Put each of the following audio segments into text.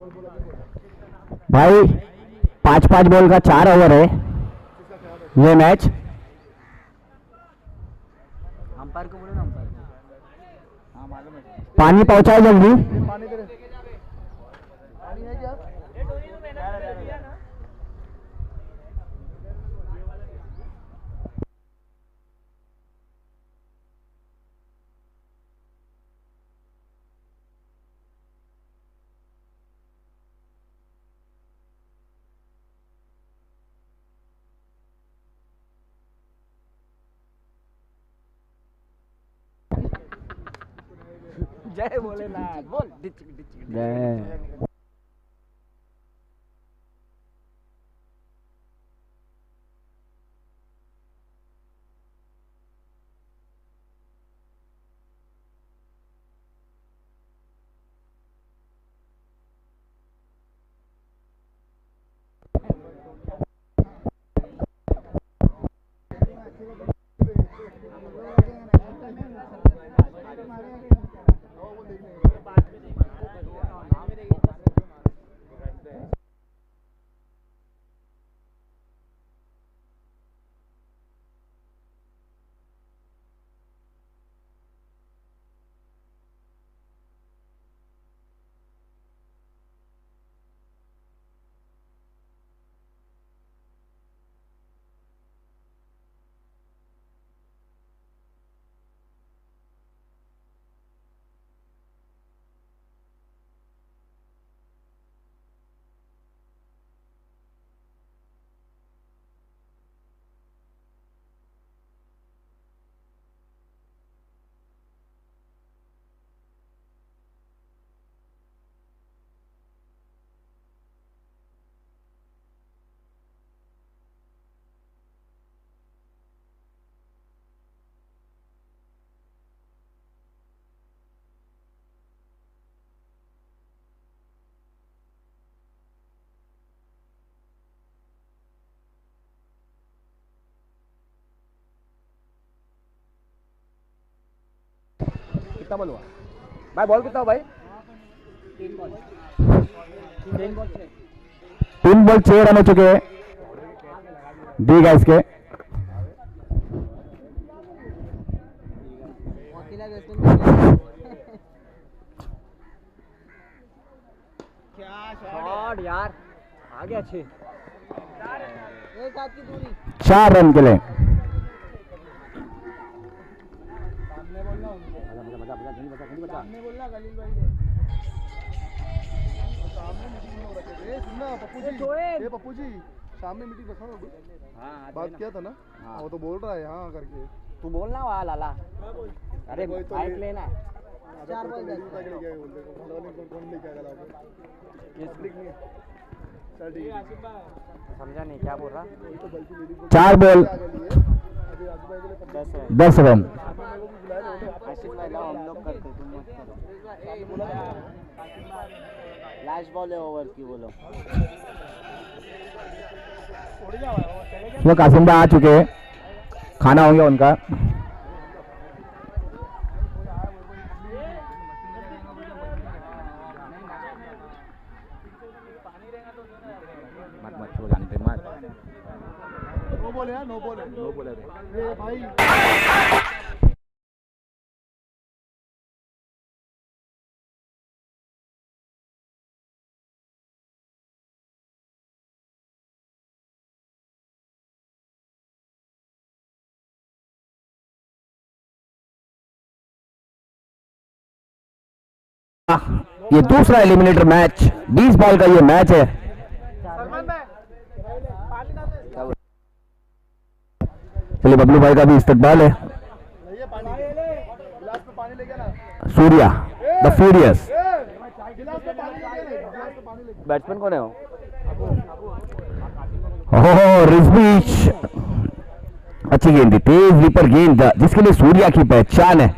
भाई 5-5 बॉल का 4 ओवर है ये मैच। अंपायर को बोलो ना, अंपायर को। हाँ मालूम है। पानी पहुंचाओ जल्दी। पानी दे, पानी है क्या? जय भोलेनाथ बोल। जय। कितना बॉल हुआ भाई? बॉल कितना हुआ भाई? 3 बॉल 6 रन हो चुके हैं दी गैस के। क्या शॉट यार, आ गया। 6 एक हाथ की दूरी। 4 रन के लिए। सामने बोलना उनको। सामने बोलना खलील भाई को। सामने मीटिंग हो रखी है। सुनना पप्पू जी, ये पप्पू जी सामने मीटिंग रखा ना। हाँ बात किया था ना। हाँ वो तो बोल रहा है हाँ करके। तू बोलना वहाँ लाला। अरे बाइक लेना। 4 बॉल 10 कौन लेके आएगा लाओगे? ये स्प्लिक नहीं है। चल ठीक है। समझा नहीं क्या बोल रहा। 4 बॉल 10 रन। आशिफ भाई लाओ, हम लोग करते, तुम मत करो। लास्ट बॉल है ओवर की, बोलो। वो कासिम भाई आ चुके हैं, खाना हो गया उनका। मत मत जाने दे मत। नो बोले यार, नो बोले, नो बोले भाई। ये दूसरा एलिमिनेटर मैच, 20 बॉल का ये मैच है। चलिए बबलू भाई का भी इस्तकबाल है। Surya the furious. बैट्समैन कौन है वो? ओह रिजबीच, अच्छी गेंद थी, तेज रीपर गेंद जिसके लिए सूर्या की पहचान है।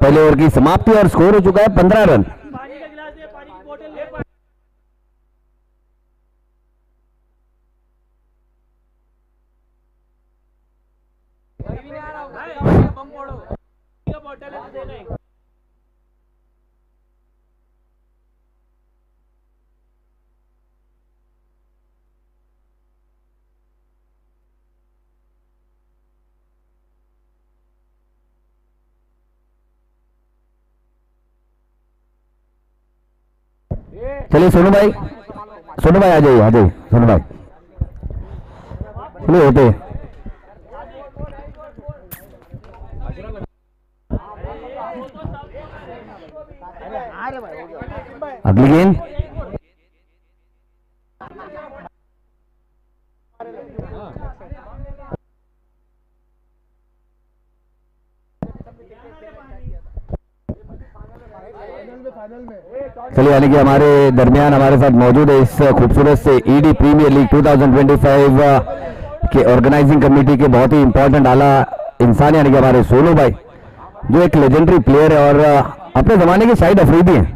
पहले ओवर की समाप्ति और स्कोर हो चुका है 15 रन। पानी का गिलास दे, पानी की बोतल ले। बम फोड़ो, पानी का बोतल है तो दे दे। चलिए सोनू भाई आ जाइए सोनू भाई, चलिए होते अगली गेंद। चलिए यानी कि हमारे दरमियान हमारे साथ मौजूद है इस खूबसूरत से ईडी प्रीमियर लीग 2025 के ऑर्गेनाइजिंग कमेटी के बहुत ही इंपॉर्टेंट आला इंसान यानी कि हमारे सोनू भाई, जो एक लेजेंडरी प्लेयर है और अपने जमाने के शाहिद अफरीदी हैं।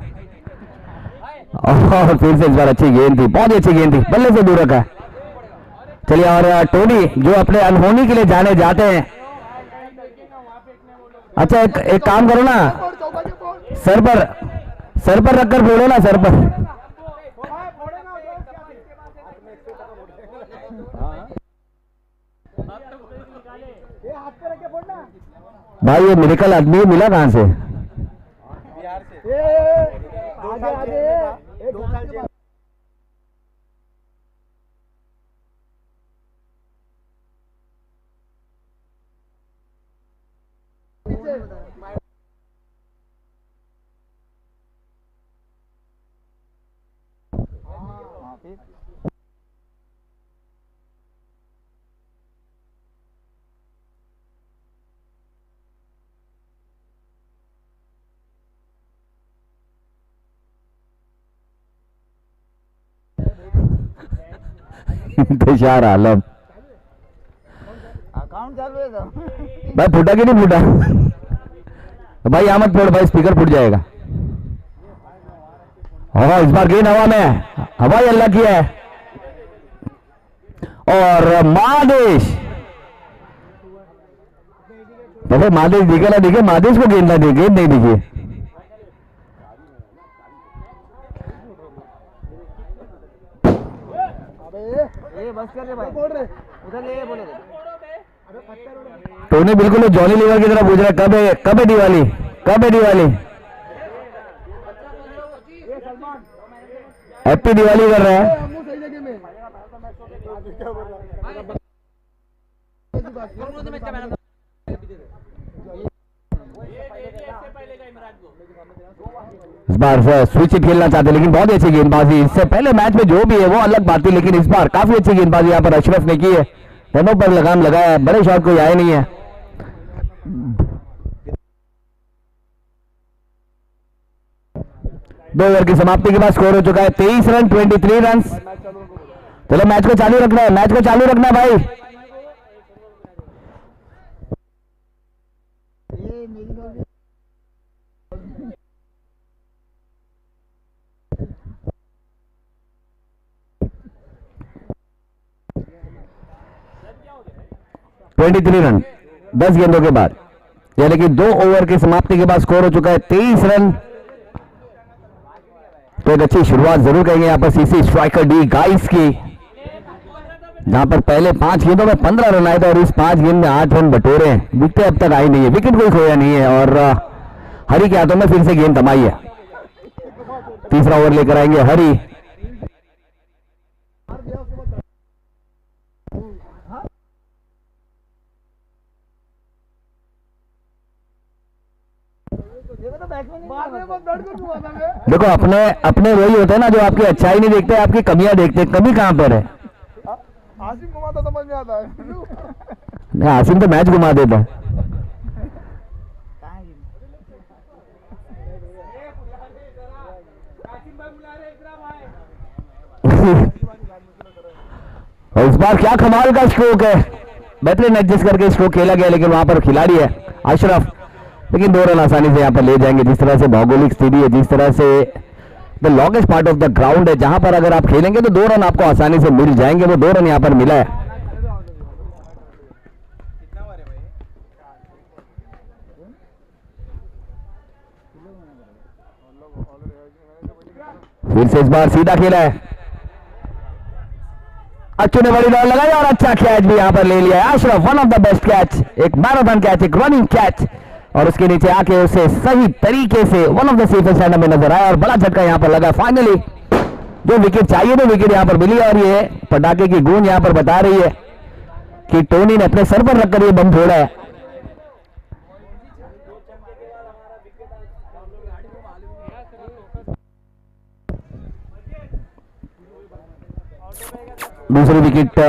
और फिर से इस बार अच्छी गेंद थी, बहुत ही अच्छी गेंद थी, बल्ले से दूर रखा। चलिए और टोनी जो अपने अनहोनी के लिए जाने जाते हैं। अच्छा एक काम करो ना, सर पर रखकर बोलो ना, सर पर। भाई ये मेडिकल आदमी मिला कहां से? इंतजार आलम अकाउंट चालू है तो भाई, फूटा कि नहीं फूटा? भाई यहाँ मत फोड़ भाई, स्पीकर फूट जाएगा। हाँ इस बार गेंद हवा में, हवाई अल्लाह की है। और महादेश, पहले महादेश दिखे ना दिखे, महादेश को गेंद ना दिखे, गेंद नहीं दिखे। बस कर रे भाई, उधर ले बोले टोनी बिल्कुल जॉनी लीवर की तरह पूछ रहा है, कब है दिवाली, कब है दिवाली? हैप्पी दिवाली कर रहा है। इस बार स्विच खेलना चाहते लेकिन बहुत ही अच्छी गेंदबाजी, इससे पहले मैच में जो भी है वो अलग बात थी, लेकिन इस बार काफी अच्छी गेंदबाजी यहाँ पर अशरफ ने की है, दोनों पर लगाम लगाया है, बड़े शॉट कोई आए नहीं है। दो ओवर की समाप्ति के बाद स्कोर हो चुका है 23 रन 23 रन। चलो मैच को चालू रखना है, मैच को चालू रखना है भाई। ट्वेंटी 23 रन 10 गेंदों के बाद, यानी कि 2 ओवर की समाप्ति के बाद स्कोर हो चुका है 23 रन। तो एक अच्छी शुरुआत जरूर करेंगे यहाँ पर सीसी स्ट्राइकर डी गाइस की, जहां पर पहले 5 गेंदों में 15 रन आए थे और इस 5 गेंद में 8 रन बटोरे हैं। विकेट अब तक आई नहीं है, विकेट कोई खोया नहीं है और हरी के हाथों में फिर से गेंद थमाई है। तीसरा ओवर लेकर आएंगे हरी। देखो अपने वही होते हैं ना जो आपकी अच्छाई नहीं देखते, आपकी कमियां देखते। कमी कहां पर है? आसिम घुमाता समझ में आता है। नहीं, आसिम तो मैच घुमा देता है। और इस बार क्या कमाल का स्ट्रोक है, बेहतरीन एडजस्ट करके स्ट्रोक खेला गया, लेकिन वहां पर खिलाड़ी है अशरफ लेकिन 2 रन आसानी से यहाँ पर ले जाएंगे। जिस तरह से भौगोलिक स्थिति है, जिस तरह से the longest part of the ground है, जहां पर अगर आप खेलेंगे तो 2 रन आपको आसानी से मिल जाएंगे। वो 2 रन यहाँ पर मिला है। फिर से इस बार सीधा खेला है, अच्छू ने बड़ी दौड़ लगाई और अच्छा कैच भी यहां पर ले लिया है Ashraf. One of the best catch, एक मैराथन कैच, एक रनिंग कैच, और उसके नीचे आके उसे सही तरीके से one of the safest hand में नजर आया और बड़ा झटका यहां पर लगा। फाइनली जो विकेट चाहिए तो विकेट यहां पर मिली और ये पटाखे की गूंज यहां पर बता रही है कि टोनी ने अपने सर पर रखकर ये बम फोड़ा है। दूसरी विकेट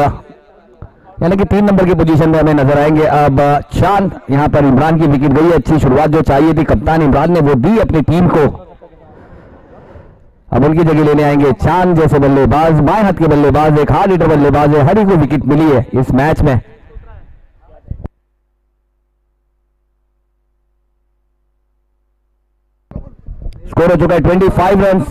यानी कि 3 नंबर की पोजीशन में हमें नजर आएंगे अब चांद। यहां पर इमरान की विकेट गई, अच्छी शुरुआत जो चाहिए थी कप्तान इमरान ने वो दी अपनी टीम को। अब उनकी जगह लेने आएंगे चांद जैसे बल्लेबाज, बाएं हाथ के बल्लेबाज, एक हार्ड हिटर बल्लेबाज है। हरी को विकेट मिली है इस मैच में। स्कोर हो चुका है 25 रन।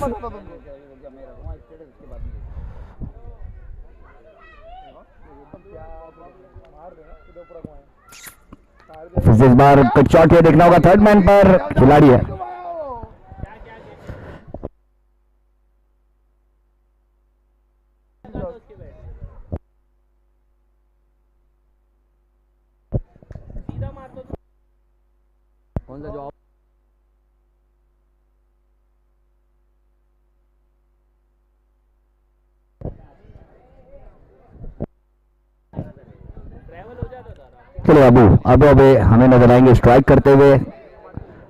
फिर से इस बार कट शॉट ये देखना होगा, थर्ड मैन पर खिलाड़ी है। कौन सा जवाब? चलो अब हमें नजर आएंगे स्ट्राइक करते हुए।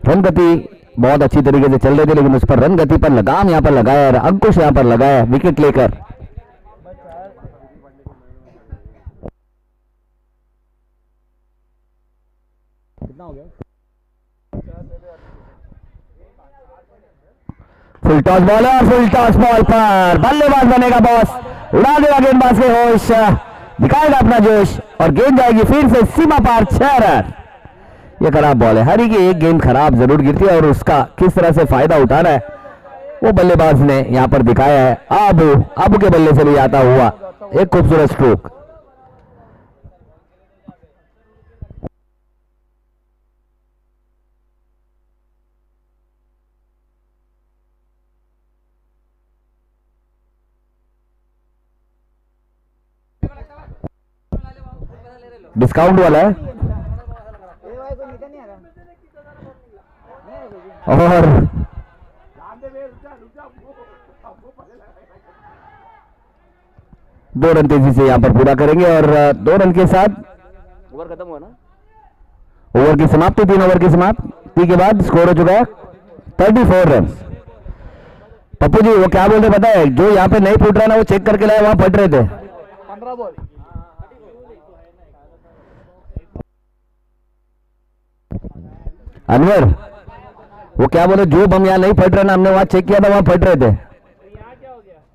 रन गति बहुत अच्छी तरीके से चल रहे थे, लेकिन उस पर रन गति पर लगाम यहां पर लगाया और अंकुश यहां पर लगाया विकेट लेकर। कितना हो गया? फुल टॉस बॉल और फुल टॉस बॉल पर बल्लेबाज बनेगा बॉस, उड़ा देगा गेंदबाज के होश, दिखाएगा अपना जोश और गेंद जाएगी फिर से सीमा पार 6 रन। ये खराब बॉल है, हरी की एक गेंद खराब जरूर गिरती है और उसका किस तरह से फायदा उठाना है वो बल्लेबाज ने यहां पर दिखाया है। आबू के बल्ले से भी आता हुआ एक खूबसूरत स्ट्रोक। डिस्काउंट वाला है और दो रन तेजी से यहां पर पूरा करेंगे और 2 रन के साथ ओवर खत्म हुआ ना, ओवर की समाप्ति, 3 ओवर की समाप्ति के बाद स्कोर हो चुका है 34 रन। पप्पू जी वो क्या बोल रहे पता है, जो यहाँ पे नहीं फूट रहा ना वो चेक करके लाए, वहां फट रहे थे 15 बॉल। अनवर वो क्या बोले, जो बम यहाँ नहीं फट रहा ना, हमने वहां चेक किया था वहां फट रहे थे,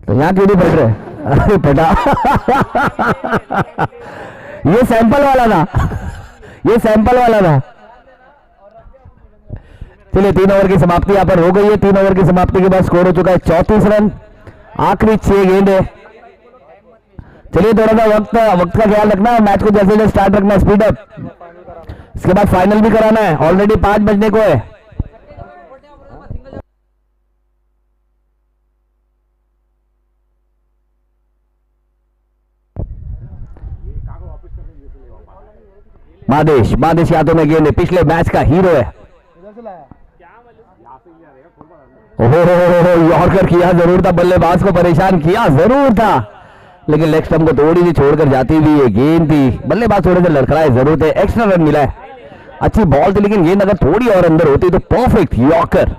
तो यहाँ क्यों नहीं फट रहे? अरे फटा ये सैंपल वाला था, ये सैंपल वाला था। चलिए 3 ओवर की समाप्ति यहाँ पर हो गई है। 3 ओवर की समाप्ति के बाद स्कोर हो चुका है 34 रन, आखिरी 6 गेंद है। चलिए थोड़ा सा वक्त का ख्याल रखना है, मैच को जैसे जैसे स्टार्ट रखना, स्पीड अप। इसके बाद फाइनल भी कराना है, ऑलरेडी 5 बजने को है। बादेश यादों में गेंद है, पिछले मैच का हीरो है। ओहो यॉर्कर किया जरूर था, बल्लेबाज को परेशान किया जरूर था, लेकिन लेग स्टंप को थोड़ी सी छोड़कर जाती हुई ये गेंद थी। बल्लेबाज थोड़े से लड़खड़ाए जरूर थे, एक्स्ट्रा रन मिला है, अच्छी बॉल थी, लेकिन गेंद अगर थोड़ी और अंदर होती तो परफेक्ट यॉर्कर।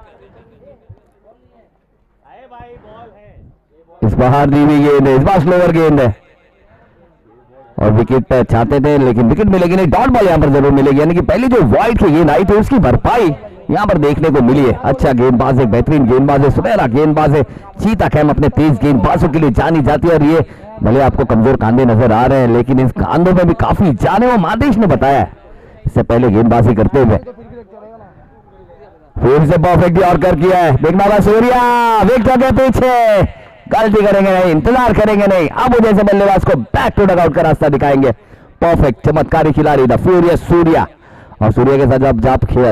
इस बार दी हुई गेंद है, इस बार स्लोअर गेंद है और विकेट चाहते थे लेकिन विकेट मिलेगी नहीं, डॉट बॉल यहां पर जरूर मिलेगी, यानी कि पहली जो वाइड की गेंद आई थी उसकी भरपाई यहां पर देखने को मिली है। अच्छा गेंदबाज है, बेहतरीन गेंदबाज है, सुनहरा गेंदबाज है, चीता कैम अपने तेज गेंदबाजों के लिए जानी जाती है और ये भले आपको कमजोर कांधे नजर आ रहे हैं लेकिन इस कांधों में भी काफी जाने वो मादेश ने बताया है इससे पहले गेंदबाजी करते हुए। फिर से परफेक्ट यॉर्कर किया है, देखना सूर्या विकेट के पीछे, गलती करेंगे नहीं, इंतजार करेंगे नहीं, अब जैसे बल्लेबाज को बैक टू डगआउट का रास्ता दिखाएंगे। परफेक्ट चमत्कारी खिलाड़ी द फ्यूरियस सूर्या। और सूर्या के साथ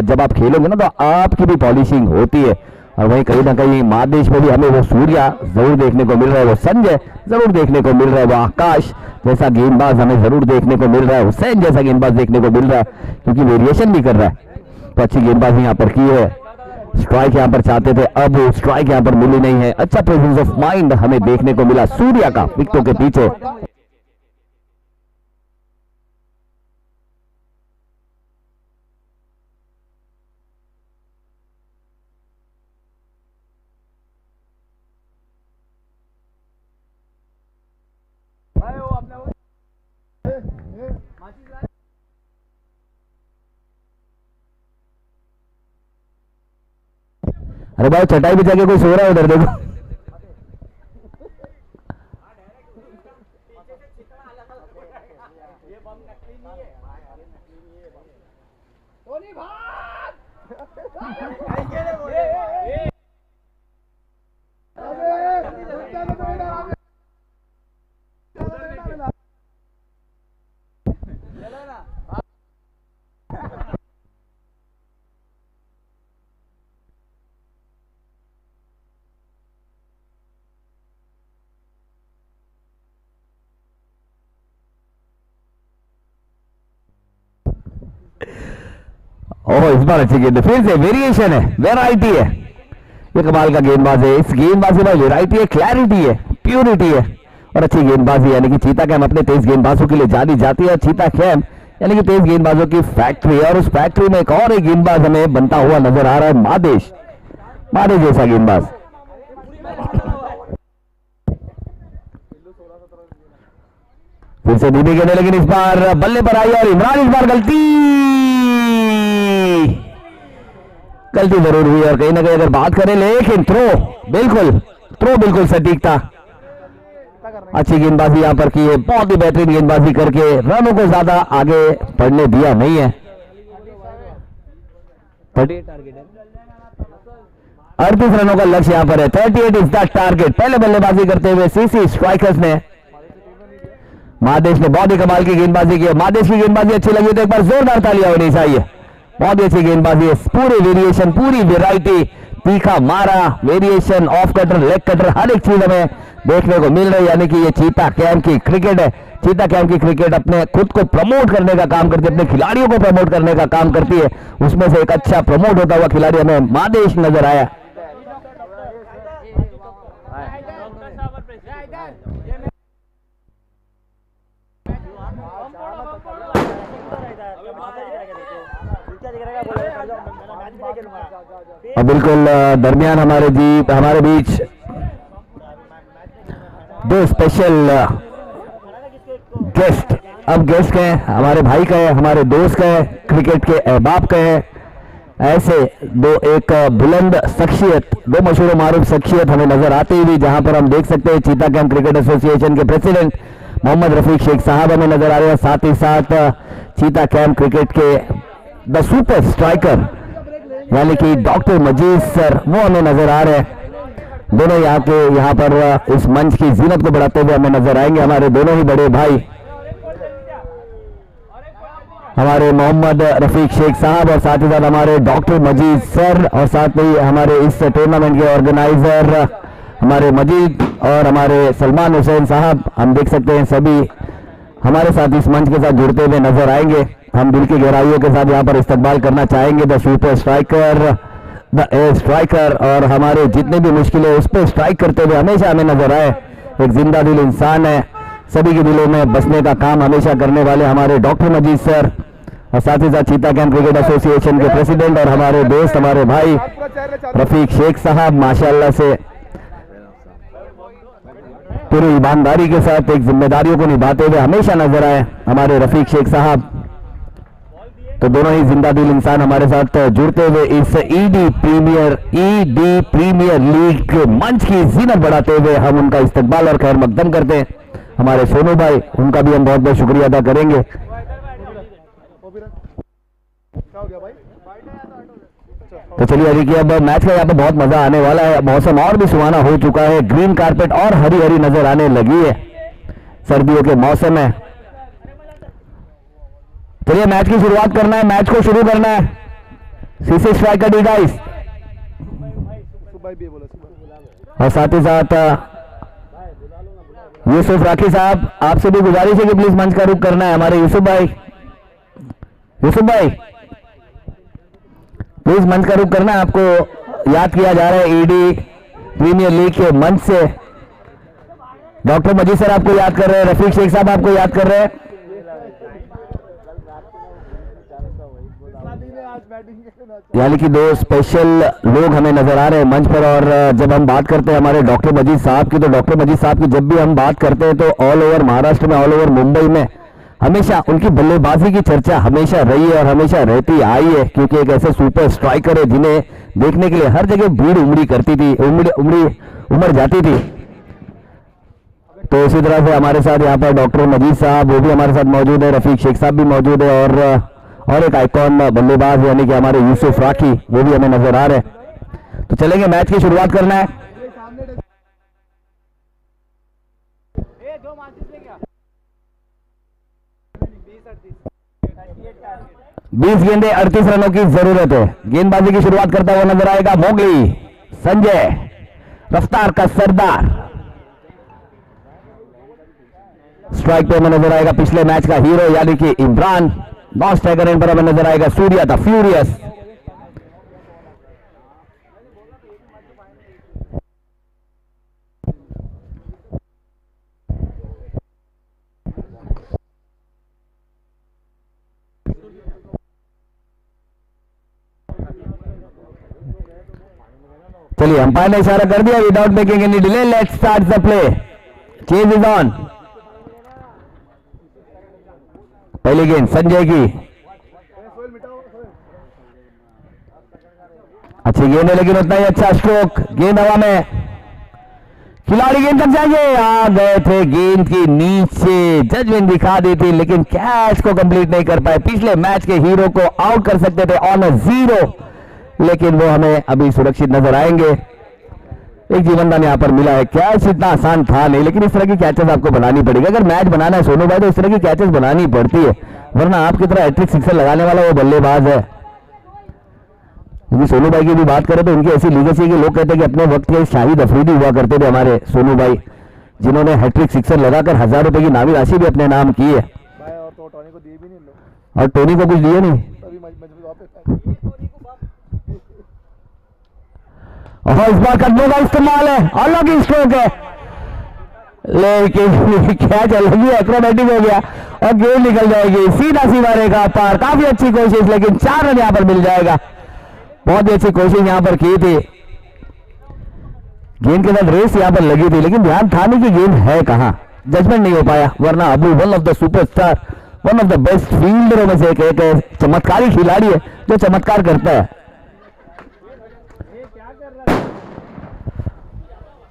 जब आप खेलोगे ना तो आपकी भी पॉलिशिंग होती है, और वहीं कहीं ना कहीं महादेश में भी हमें वो सूर्या जरूर देखने को मिल रहा है, वो संजय जरूर देखने को मिल रहा है, वो आकाश जैसा गेंदबाज हमें जरूर देखने को मिल रहा है, हुसैन जैसा गेंदबाज देखने को मिल रहा है, क्योंकि वेरिएशन भी कर रहा है। तो अच्छी गेंदबाजी यहाँ पर की है, स्ट्राइक यहाँ पर चाहते थे, अब स्ट्राइक यहाँ पर मिली नहीं है। अच्छा प्रेजेंस ऑफ माइंड हमें देखने को मिला सूर्या का विकेटों के पीछे। अरे भाई चटाई पे जाके कोई सो रहा है उधर देखो। ओह इस बार अच्छी गेंद, फिर से वेरिएशन है, वैरायटी है, ये कमाल का गेंदबाज है। इस गेंदबाजी में वैरायटी है, क्लैरिटी है, प्योरिटी है और अच्छी गेंदबाजी, यानी कि चीता कैम अपने तेज गेंदबाजों के लिए जानी जाती है। चीता कैम यानी कि तेज गेंदबाजों की फैक्ट्री है, और उस फैक्ट्री में एक और एक गेंदबाज हमें बनता हुआ नजर आ रहा है, महादेश जैसा गेंदबाज। फिर से धीमी गेंद, लेकिन इस बार बल्ले पर आई और इमरान इस बार गलती जरूर हुई, और कहीं ना कहीं अगर बात करें, लेकिन थ्रो बिल्कुल सटीक था। अच्छी गेंदबाजी यहां पर की है, बहुत ही बेहतरीन गेंदबाजी करके रनों को ज्यादा आगे बढ़ने दिया नहीं है। 38 रनों का लक्ष्य यहां पर है, 38 इज द टारगेट। पहले बल्लेबाजी करते हुए सीसी स्ट्राइकर्स ने, महादेश ने बहुत ही कमाल की गेंदबाजी की। महादेश की गेंदबाजी अच्छी लगी तो एक बार जोरदार तालियां होनी चाहिए, बहुत ही अच्छी गेंदबाजी है, पूरे वेरिएशन, पूरी वेराइटी, तीखा मारा, variation, off cutter, leg cutter, हर एक चीज हमें देखने को मिल रही है। यानी कि ये चीता कैम की क्रिकेट है। चीता कैम की क्रिकेट अपने खुद को प्रमोट करने का काम करती है, अपने खिलाड़ियों को प्रमोट करने का काम करती है, उसमें से एक अच्छा प्रमोट होता हुआ खिलाड़ी हमें महादेश नजर आया। और बिल्कुल दरमियान हमारे बीच दो स्पेशल गेस्ट, अब गेस्ट के हैं, हमारे भाई का है, हमारे दोस्त का है, क्रिकेट के अहबाब का है। ऐसे एक बुलंद शख्सियत, दो मशहूर मारूफ शख्सियत हमें नजर आती हुई, जहां पर हम देख सकते हैं चीता कैम क्रिकेट एसोसिएशन के प्रेसिडेंट मोहम्मद रफीक शेख साहब हमें नजर आ रहे हैं, साथ ही साथ चीता कैम क्रिकेट के द सुपर स्ट्राइकर यानी कि डॉक्टर मजीद सर, वो हमें नजर आ रहे हैं। दोनों यहाँ पर इस मंच की जीनत को बढ़ाते हुए हमें नजर आएंगे, हमारे दोनों ही बड़े भाई, हमारे मोहम्मद रफीक शेख साहब और साथ ही साथ हमारे डॉक्टर मजीद सर, और साथ ही हमारे इस टूर्नामेंट के ऑर्गेनाइजर हमारे मजीद और हमारे सलमान हुसैन साहब। हम देख सकते हैं सभी हमारे साथ इस मंच के साथ जुड़ते हुए नजर आएंगे। हम दिल की गहराइयों के साथ यहाँ पर इस्तकबाल करना चाहेंगे the super striker, the air striker, और हमारे जितने भी मुश्किलें उस पर स्ट्राइक करते हुए हमेशा हमें नजर आए। एक जिंदा दिल इंसान है, सभी के दिलों में बसने का काम हमेशा करने वाले हमारे डॉक्टर मजीद सर, और साथ ही साथ चीता कैम क्रिकेट एसोसिएशन के प्रेसिडेंट और हमारे दोस्त, हमारे भाई रफीक शेख साहब, माशाल्लाह से पूरी ईमानदारी के साथ एक जिम्मेदारियों को निभाते हुए हमेशा नजर आए हमारे रफीक शेख साहब। तो दोनों ही जिंदा दिल इंसान हमारे साथ जुड़ते हुए इस ईडी प्रीमियर लीग के मंच की जीनत बढ़ाते हुए हम उनका इस्तकबाल और खैर मकदम करते हैं। हमारे सोनू भाई, उनका भी हम बहुत बहुत शुक्रिया अदा करेंगे। क्या हो गया भाई? तो चलिए देखिए अब मैच का यहाँ पे बहुत मजा आने वाला है। मौसम और भी सुहाना हो चुका है, ग्रीन कारपेट और हरी हरी नजर आने लगी है, सर्दियों के मौसम है। चलिए मैच की शुरुआत करना है, मैच को शुरू करना है। सीसी स्ट्राइकर डी गाइस, भाई भी बोला और साथ ही साथ यूसुफ राखी साहब, आपसे भी गुजारिश है कि प्लीज मंच का रुख करना है। हमारे यूसुफ भाई प्लीज मंच का रुख करना है। आपको याद किया जा रहा है ईडी प्रीमियर लीग के मंच से। डॉक्टर मजीद सर आपको याद कर रहे हैं, रफीक शेख साहब आपको याद कर रहे हैं, यानी कि दो स्पेशल लोग हमें नजर आ रहे हैं मंच पर। और जब हम बात करते हैं हमारे डॉक्टर मजीद साहब की, तो डॉक्टर मजीद साहब की जब भी हम बात करते हैं तो ऑल ओवर महाराष्ट्र में, ऑल ओवर मुंबई में हमेशा उनकी बल्लेबाजी की चर्चा हमेशा रही है और हमेशा रहती आई है, क्योंकि एक ऐसे सुपर स्ट्राइकर है जिन्हें देखने के लिए हर जगह भीड़ उमड़ी करती थी, उमड़ जाती थी। तो इसी तरह से हमारे साथ यहाँ पर डॉक्टर मजीद साहब वो भी हमारे साथ मौजूद है, रफीक शेख साहब भी मौजूद है, और एक आइकॉन बल्लेबाज यानी कि हमारे यूसुफ राखी वो भी हमें नजर आ रहे हैं। तो चलेंगे, मैच की शुरुआत करना है। 20 गेंदे 38 रनों की जरूरत है। गेंदबाजी की शुरुआत करता हुआ नजर आएगा मोगली संजय, रफ्तार का सरदार। स्ट्राइक पे हमें नजर आएगा पिछले मैच का हीरो यानी कि इमरान। नॉन स्ट्राइकर एंड पर हमें नजर आएगा सूर्या द फ्यूरियस। चलिए अंपायर ने इशारा कर दिया, without making any delay let's start the play. Chase is on. पहली गेंद संजय की, अच्छी गेंद है लेकिन उतना ही अच्छा स्ट्रोक। गेंद हवा में, खिलाड़ी गेंद तक जाएंगे, आ गए थे गेंद की नीचे, जजमेंट दिखा दी थी लेकिन कैच को कंप्लीट नहीं कर पाए। पिछले मैच के हीरो को आउट कर सकते थे ऑन 0, लेकिन वो हमें अभी सुरक्षित नजर आएंगे। एक जीवनदान यहां पर मिला है। कैच इतना आसान था नहीं, लेकिन इस तरह की कैचेस आपको बनानी पड़ेगी। अगर मैच बनाना है सोनू भाई तो इस तरह की कैचेस बनानी पड़ती है, वरना आपकी तरह हैट्रिक सिक्सर लगाने वाला वो बल्लेबाज है। क्योंकि सोनू भाई की भी बात करें तो उनकी ऐसी लीगेसी के लोग कहते हैं कि अपने वक्त के शाहिद अफरीदी हुआ करते थे हमारे सोनू भाई, जिन्होंने हैट्रिक सिक्सर लगाकर 1000 रुपए की नामी राशि भी अपने नाम की है। और तो टोनी को दिए भी नहीं लोग, और टोनी को कुछ दिए नहीं। और इस बार कदमों का इस्तेमाल है, अलग ही स्ट्रोक है, लेकिन कैच अलग ही एक्रोबैटिक हो गया और गेंद निकल जाएगी सीधा सीधा रेखा पार। काफी अच्छी कोशिश, लेकिन 4 रन यहां पर मिल जाएगा। बहुत ही अच्छी कोशिश यहां पर की थी, गेंद के साथ रेस यहां पर लगी थी, लेकिन ध्यान था नहीं कि गेंद है कहां, जजमेंट नहीं हो पाया। वरना Abu one of the superstar, one of the best फील्डरों में से एक चमत्कारी खिलाड़ी है जो चमत्कार करता है।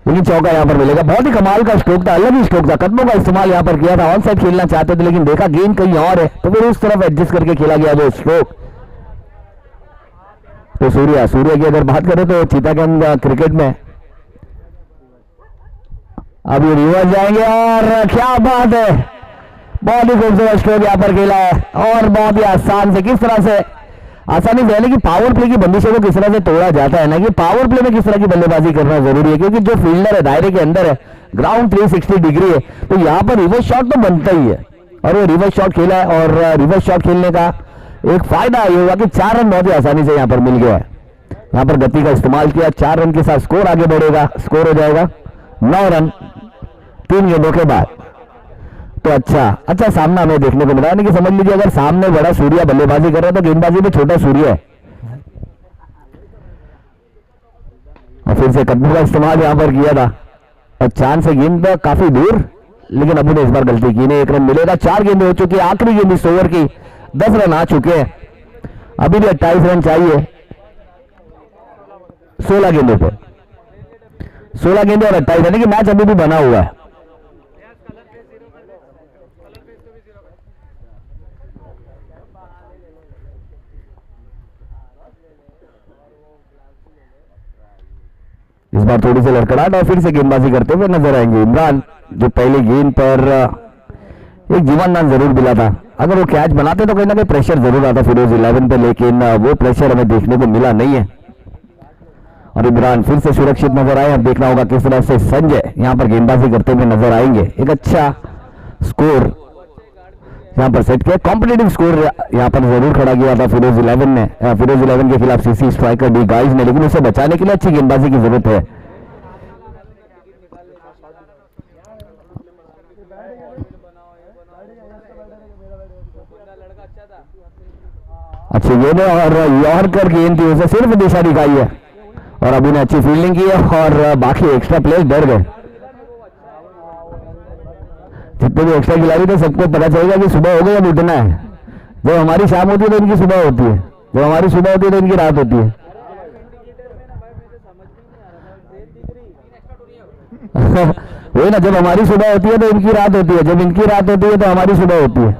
लेकिन चौका यहां पर मिलेगा। बहुत ही कमाल का स्ट्रोक था, अलग ही स्ट्रोक था, कदमों का इस्तेमाल यहां पर किया था। ऑन साइड खेलना चाहते थे लेकिन देखा गेंद कहीं और है तो फिर उस तरफ एडजस्ट करके खेला गया वो स्ट्रोक। तो सूर्या की अगर बात करें तो चीतागंज क्रिकेट में अब ये रिवर्स जाएंगे और क्या बात है, बहुत ही खूबसूरत स्ट्रोक यहां पर खेला है और बहुत ही आसान से, किस तरह से आसानी से, यानी कि पावर प्ले की बंदिशों को किस तरह से तोड़ा जाता है ना, कि पावर प्ले में किस तरह की बल्लेबाजी करना जरूरी है। क्योंकि जो फील्डर है दायरे के अंदर है, ग्राउंड 360 डिग्री है, तो यहां पर रिवर्स शॉट तो बनता ही है और वो रिवर्स शॉट खेला है। और रिवर्स शॉट खेलने का एक फायदा ये हुआ कि 4 रन बहुत ही आसानी से यहां पर मिल गया है। यहां पर गति का इस्तेमाल किया, 4 रन के साथ स्कोर आगे बढ़ेगा, स्कोर हो जाएगा 9 रन 3 गेंदों के बाद। तो अच्छा सामना हमें देखने को मिला, यानी कि समझ लीजिए अगर सामने बड़ा सूर्या बल्लेबाजी कर रहा है तो गेंदबाजी में छोटा सूर्य है। और फिर से कदमों का इस्तेमाल यहां पर किया था और चांद से गेंद काफी दूर, लेकिन अबू ने इस बार गलती की नहीं। 1 रन मिलेगा, 4 गेंदें हो चुकी है, आखिरी गेंद इस ओवर की, 10 रन आ चुके हैं, अभी भी 28 रन चाहिए 16 गेंदों पर, 16 गेंदे और 28, यानी कि मैच अभी भी बना हुआ है। इस बार थोड़ी सी लड़खड़ाहट और फिर से गेंदबाजी करते हुए नजर आएंगे इमरान, जो पहली गेंद पर एक जीवनदान जरूर मिला था। अगर वो कैच बनाते तो कहीं ना कहीं प्रेशर जरूर आता फिरोज 11 पे, लेकिन वो प्रेशर हमें देखने को मिला नहीं है। और इमरान फिर से सुरक्षित नजर आए। अब देखना होगा किस तरह से संजय यहां पर गेंदबाजी करते हुए नजर आएंगे। एक अच्छा स्कोर यहां पर सेट किया, कॉम्पिटेटिव स्कोर यहां पर जरूर खड़ा किया था फिरोज 11 ने, फिरोज 11 के खिलाफ सीसी स्ट्राइकर डी गाइस ने, लेकिन उसे बचाने के लिए अच्छी गेंदबाजी की जरूरत है। अच्छी गेंद है और यॉर्कर गेंद थी, उसे सिर्फ दिशा दिखाई है और अभी ने अच्छी फील्डिंग की है और बाकी एक्स्ट्रा प्लेयर्स डर गए। जितने भी एक्स्ट्रा खिलाड़ी थे सबको पता चलेगा कि सुबह हो गई, अब उठना है। जब हमारी शाम होती है तो इनकी सुबह होती है, जब हमारी सुबह होती है तो इनकी रात होती है। वही ना, जब हमारी सुबह होती है तो इनकी रात होती है, जब इनकी रात होती है तो हमारी सुबह होती है,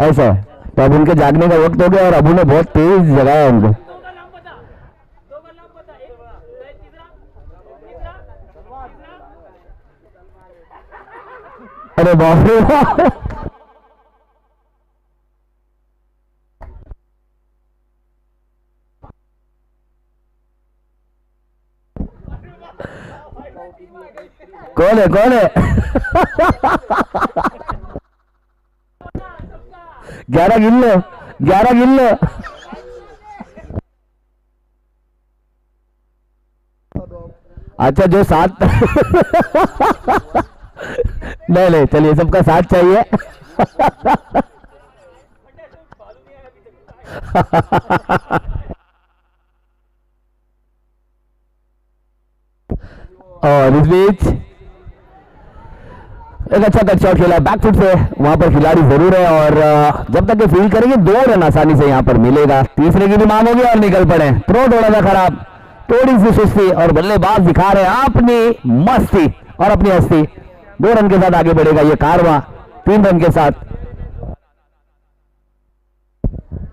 ऐसा है। तो अब उनके जागने का वक्त हो गया और अबू ने बहुत तेज जगाया उनको। अरे बाप रे कौन है, कौन है? 11 गिन लो, 11 गिन लो। अच्छा जो 7 नहीं नहीं, चलिए सबका साथ चाहिए। और इस बीच एक अच्छा कट शॉट खेला बैकफुट से, वहां पर खिलाड़ी जरूर है और जब तक ये फील्ड करेंगे 2 रन आसानी से यहां पर मिलेगा। तीसरे की भी मांग होगी और निकल पड़े। थ्रो थोड़ा सा खराब, थोड़ी सी सुस्ती और बल्लेबाज दिखा रहे हैं अपनी मस्ती और अपनी हस्ती। 2 रन के साथ आगे बढ़ेगा ये कारवां, 3 रन के साथ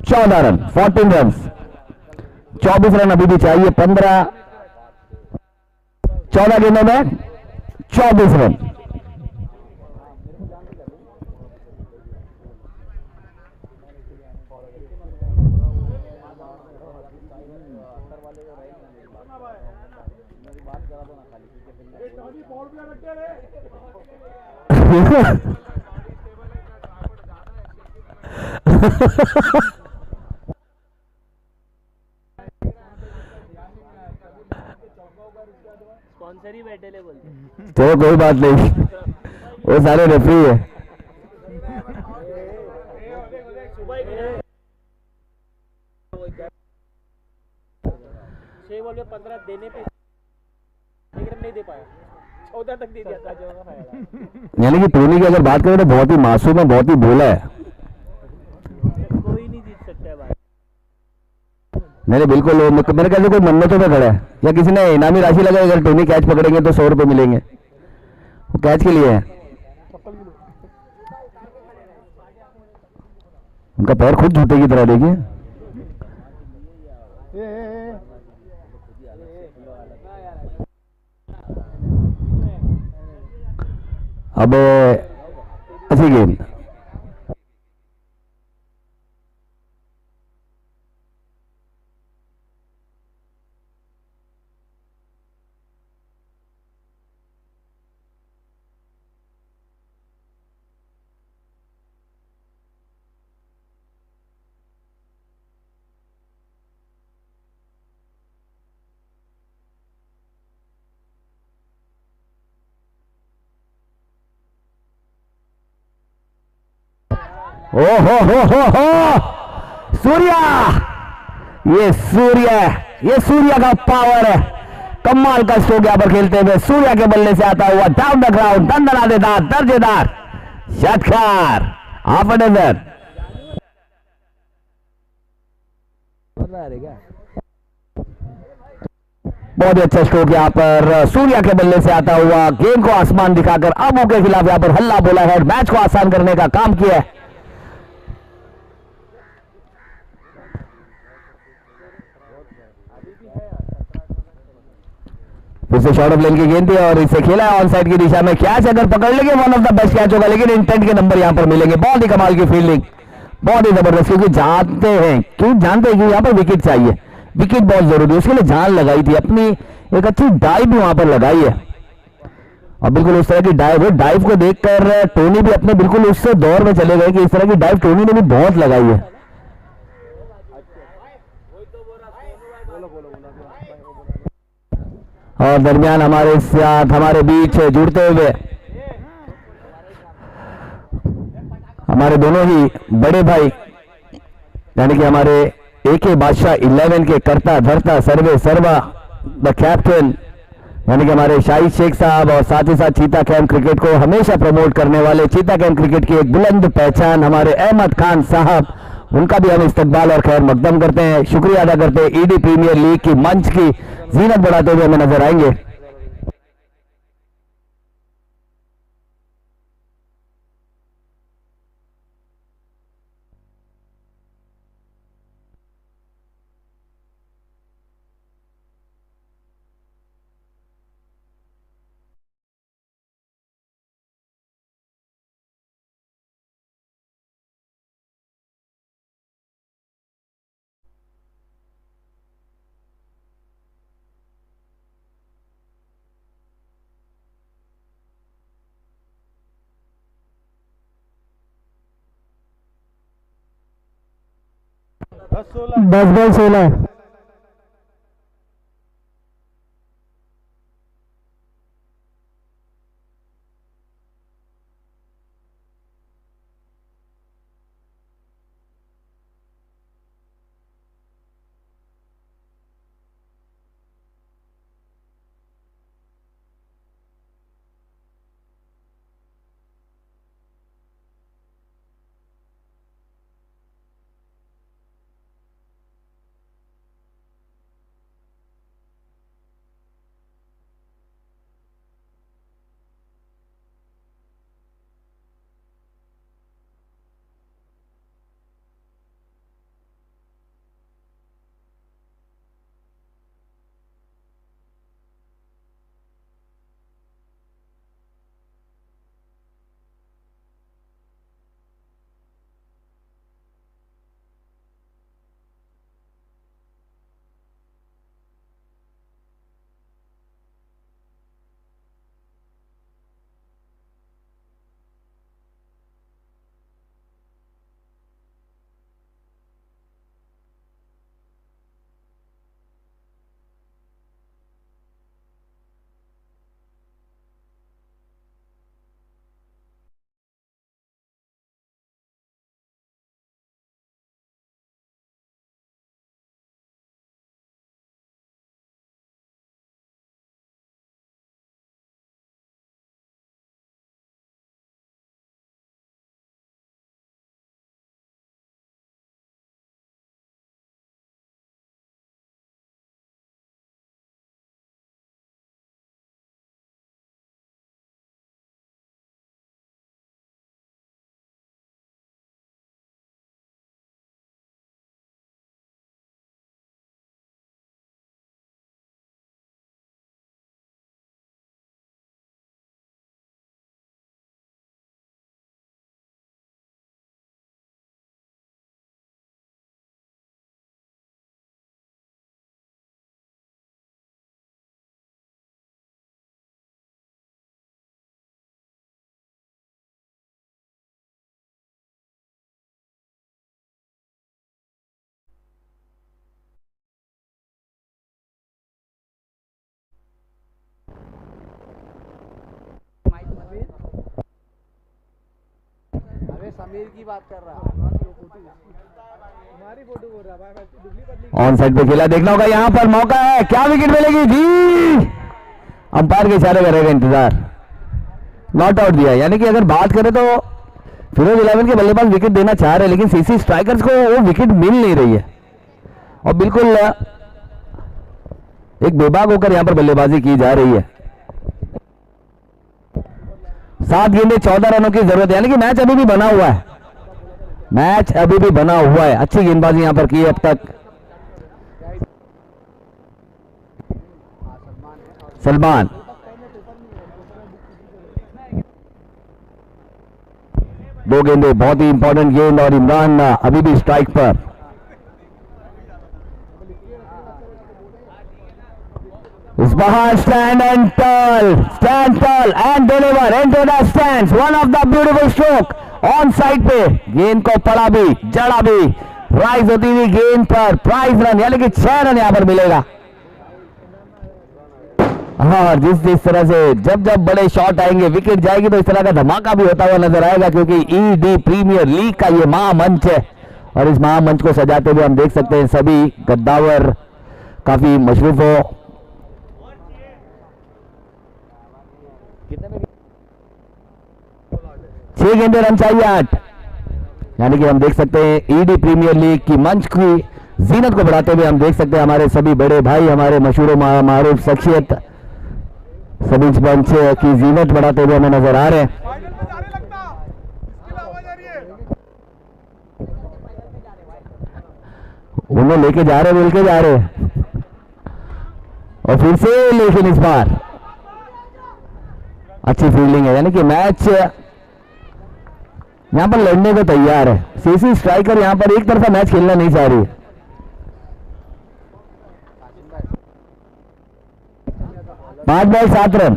14 रन, 14 रन, 24 रन अभी भी चाहिए। 14 गेंदों में 24 रन। स्पॉन्सर ही बैठे ले बोलते। चलो कोई बात नहीं, वो सारे रेफरी है। छह बॉल में 15 देने पे लेकिन नहीं दे पाया, 14 तक दे दिया था। यानी कि टोनी की अगर बात करें तो बहुत ही मासूम है, बहुत ही भोला है। कोई नहीं जीत सकता है भाई। नहीं बिल्कुल, मेरे ख्याल से कोई मन्नतों पे खड़ा है या किसी ने इनामी राशि लगाई, अगर टोनी कैच पकड़ेंगे तो 100 रुपए मिलेंगे। वो कैच के लिए है। उनका पैर खुद जूते की तरह, देखिए। अब अच्छी गेंद, ओ हो सूर्या, ये सूर्या का पावर है। कमाल का स्ट्रोक यहां पर खेलते हुए सूर्या के बल्ले से आता हुआ डाउन द ग्राउंड, दंदना देदार, दर्जेदार षटकार, हाफ अ डजन। बहुत ही अच्छा स्ट्रोक यहां पर सूर्या के बल्ले से आता हुआ, गेंद को आसमान दिखाकर अबू के खिलाफ यहां पर हल्ला बोला है, मैच को आसान करने का काम किया है। फिर से शॉर्ट ऑफ लेन की गेंद थी और इसे खेला है ऑन साइड की दिशा में। कैच अगर पकड़ लेंगे one of the best catch होगा, लेकिन इंटेंट के नंबर यहां पर मिलेंगे। बहुत ही कमाल की फील्डिंग, बहुत ही जबरदस्त, क्योंकि जानते हैं कि यहां पर विकेट चाहिए, विकेट बहुत जरूरी है, उसके लिए जान लगाई थी, अपनी एक अच्छी डाइव भी वहां पर लगाई है। और बिल्कुल उस तरह की डाइव को देखकर टोनी भी अपने बिल्कुल उससे दौर में चले गए कि इस तरह की डाइव टोनी ने भी बहुत लगाई है। और दरमियान हमारे साथ हमारे बीच जुड़ते हुए हमारे दोनों ही बड़े भाई यानी कि हमारे AK बादशाह 11 के करता धरता सर्वे सर्वा द कैप्टन यानी कि हमारे शाहिद शेख साहब, और साथ ही साथ चीता कैंप क्रिकेट को हमेशा प्रमोट करने वाले चीता कैंप क्रिकेट की एक बुलंद पहचान हमारे अहमद खान साहब, उनका भी हम इस्तकबाल और खैर मकदम करते हैं, शुक्रिया अदा करते हैं। ED प्रीमियर लीग की मंच की जीनत बढ़ाते हुए हमें नजर आएंगे। दस बॉल 16। समीर की बात कर रहा हमारी फोटो बोल रहा है ऑन साइड पे खेला, देखना होगा यहाँ पर मौका है, क्या विकेट मिलेगी जी, अंपायर के इशारे करेगा इंतजार, नॉट आउट दिया। यानी कि अगर बात करें तो फिरोज 11 के बल्लेबाज विकेट देना चाह रहे हैं, लेकिन सीसी स्ट्राइकर्स को वो विकेट मिल नहीं रही है और बिल्कुल एक बेबाक होकर यहां पर बल्लेबाजी की जा रही है। 7 गेंदें 14 रनों की जरूरत है, यानी कि मैच अभी भी बना हुआ है, मैच अभी भी बना हुआ है। अच्छी गेंदबाजी यहां पर की है अब तक। सलमान, दो गेंदे, बहुत ही इंपॉर्टेंट गेंद और इमरान अभी भी स्ट्राइक पर। इस बाहर stand and tall and deliver into the stands, one of the beautiful stroke on side पे, गेंद को पड़ा भी जड़ा भी, राइज होती हुई गेंद पर प्राइज रन यानी कि 6 रन यहां पर मिलेगा। हाँ, जिस तरह से जब बड़े शॉट आएंगे, विकेट जाएगी तो इस तरह का धमाका भी होता हुआ नजर आएगा, क्योंकि ईडी प्रीमियर लीग का ये महामंच है और इस महामंच को सजाते हुए हम देख सकते हैं सभी गद्दावर काफी मशरूफ हो। छह गेंदे, रन चाहिए 8, यानी कि हम देख सकते हैं ईडी प्रीमियर लीग की मंच की जीनत को बढ़ाते हुए हम देख सकते हैं हमारे सभी बड़े भाई, हमारे मशहूर मारूफ शख्सियत सभी मंच की जीनत बढ़ाते हुए हमें नजर आ रहे हैं। उन्हें लेके जा रहे, मिल के जा रहे, और फिर से लेकिन इस बार अच्छी फील्डिंग है, यानी कि मैच यहां पर लड़ने को तैयार है। सीसी स्ट्राइकर यहां पर एक तरफा मैच खेलना नहीं चाह रही। 5 बॉल 7 रन,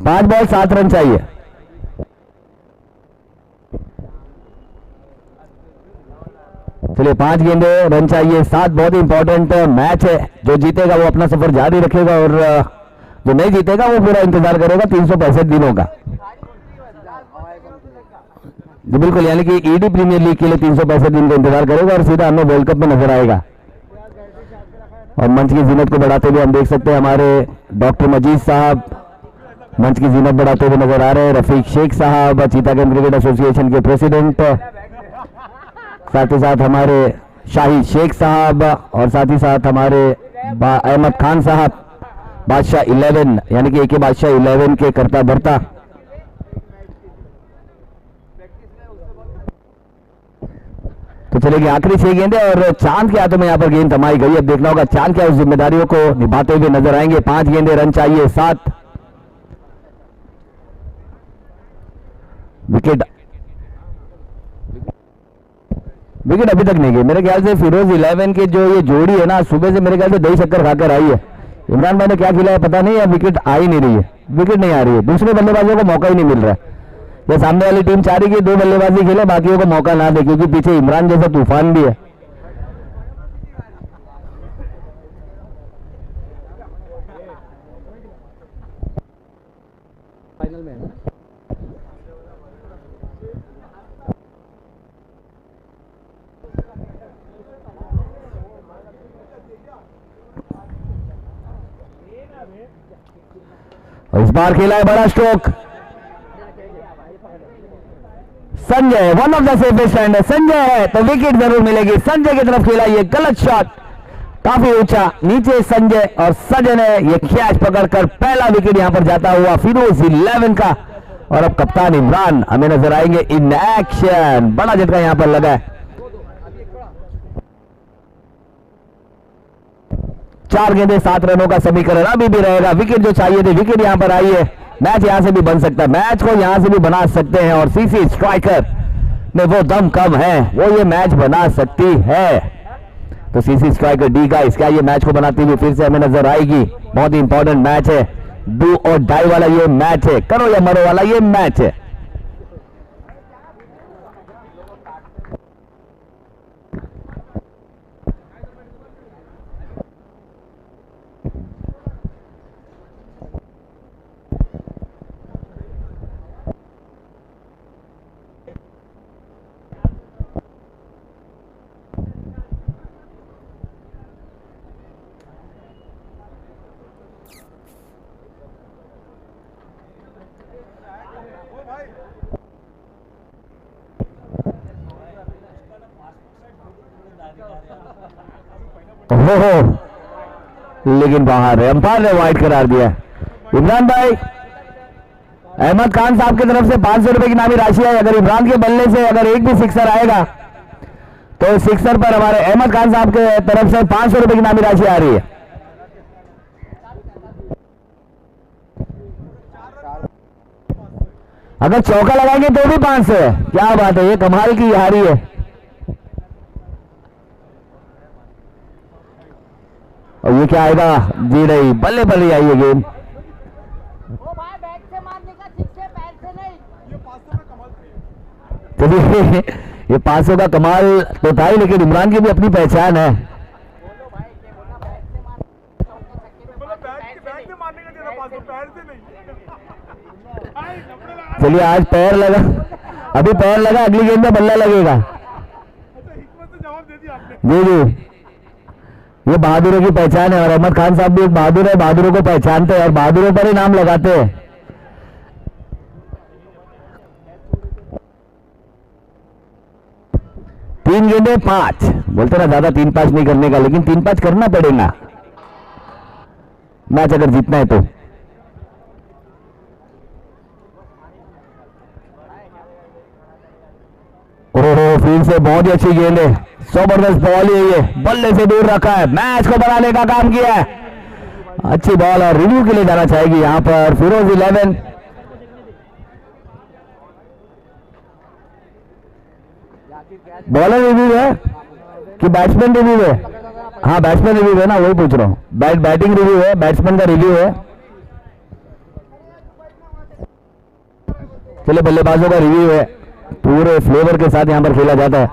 5 बॉल 7 रन चाहिए। चलिए 5 गेंदे, रन चाहिए 7, बहुत ही इंपॉर्टेंट मैच है। जो जीतेगा वो अपना सफर जारी रखेगा और जो नहीं जीतेगा वो पूरा इंतजार करेगा 365 दिनों का। जी बिल्कुल, यानी कि ईडी प्रीमियर लीग के लिए 365 दिन का इंतजार करेगा और सीधा हमें वर्ल्ड कप में नजर आएगा। और मंच की जीनत को बढ़ाते हुए हम देख सकते हैं हमारे डॉक्टर मजीद साहब मंच की जीनत बढ़ाते हुए नजर आ रहे हैं। रफीक शेख साहब चीतागंज क्रिकेट एसोसिएशन के प्रेसिडेंट, साथ ही साथ हमारे शाहिद शेख साहब और साथ ही साथ हमारे अहमद खान साहब, बादशाह 11 यानी कि AK बादशाह 11 के करता भरता। तो चलेगी आखिरी 6 गेंदे और चांद के हाथों में यहां पर गेंद थमाई गई। अब देखना होगा चांद क्या उस जिम्मेदारियों को निभाते हुए नजर आएंगे। 5 गेंदे, रन चाहिए 7। विकेट अभी तक नहीं गई। मेरे ख्याल से फिरोज 11 के जो ये जोड़ी है ना, सुबह से मेरे ख्याल से दही शक्कर खाकर आई है। इमरान भाई ने क्या खिलाया पता नहीं, अब विकेट आ ही नहीं रही है, विकेट नहीं आ रही है। दूसरे बल्लेबाजों को मौका ही नहीं मिल रहा है। ये सामने वाली टीम चाह रही कि 2 बल्लेबाजी खेले, बाकियों को मौका ना दे, क्योंकि पीछे इमरान जैसा तूफान भी है। फाइनल में है। इस बार खेला है बड़ा stroke Sanjay, one of the safest and Sanjay है तो विकेट जरूर मिलेगी। संजय की तरफ खेला, ये गलत शॉट काफी ऊंचा नीचे संजय और संजय ने ये कैच पकड़कर पहला विकेट यहां पर जाता हुआ फिरोज 11 का। और अब कप्तान इमरान हमें नजर आएंगे इन एक्शन। बड़ा झटका यहां पर लगा है। 4 गेंदे 7 रनों का समीकरण अभी भी रहेगा। विकेट जो चाहिए थे विकेट यहां पर आई है। मैच यहां से भी बन सकता है, मैच को यहां से भी बना सकते हैं और सीसी स्ट्राइकर में वो दम कम है, वो ये मैच बना सकती है। तो सीसी स्ट्राइकर डी गाइस क्या ये मैच को बनाती हुई फिर से हमें नजर आएगी। बहुत ही इंपॉर्टेंट मैच है, डू और डाई वाला ये मैच है, करो या मरो वाला ये मैच है। लेकिन बाहर है, अंपायर ने वाइड करार दिया। इमरान भाई, अहमद खान साहब की तरफ से 500 रुपए की नामी राशि है। अगर इमरान के बल्ले से अगर एक भी सिक्सर आएगा तो सिक्सर पर हमारे अहमद खान साहब के तरफ से 500 रुपए की इनामी राशि आ रही है। अगर चौका लगाएंगे तो भी 500 है। क्या बात है, ये कमाल की हारी है। और ये क्या आएगा जी, नहीं बल्ले बल्ले आई है गेंद। ओ भाई बैट से मारने का ठीक से, पैर से नहीं। चलिए ये 500 का कमाल तो था ही, लेकिन इमरान की भी अपनी पहचान है। बोलो भाई, ये बोलना बैट से मारने चौके छक्के में बैट से मारने का देना 500, पैर से नहीं। चलिए आज पैर लगा, अभी पैर लगा, अगली गेंद में बल्ला लगेगा। हिकमत से जवाब दे दिया आपने। जी जी, ये बहादुरों की पहचान है और अहमद खान साहब भी एक बहादुर है, बहादुरों को पहचानते हैं और बहादुरों पर ही नाम लगाते हैं। तीन गेंदे 5, बोलते ना ज्यादा 3-5 नहीं करने का, लेकिन 3-5 करना पड़ेगा मैच अगर जीतना है तो। ओहो, फिर से बहुत ही अच्छी गेंद है, जबरदस्त बॉल है, ये बल्ले से दूर रखा है, मैच को बनाने का काम किया है। अच्छी बॉल और रिव्यू के लिए जाना चाहेगी यहां पर फिरोज 11। बॉलर रिव्यू है कि बैट्समैन रिव्यू है? हाँ बैट्समैन रिव्यू है ना, वही पूछ रहा हूँ। बैटिंग रिव्यू है, बैट्समैन का रिव्यू है। चलिए बल्लेबाजों का रिव्यू है, पूरे फ्लेवर के साथ यहां पर खेला जाता है।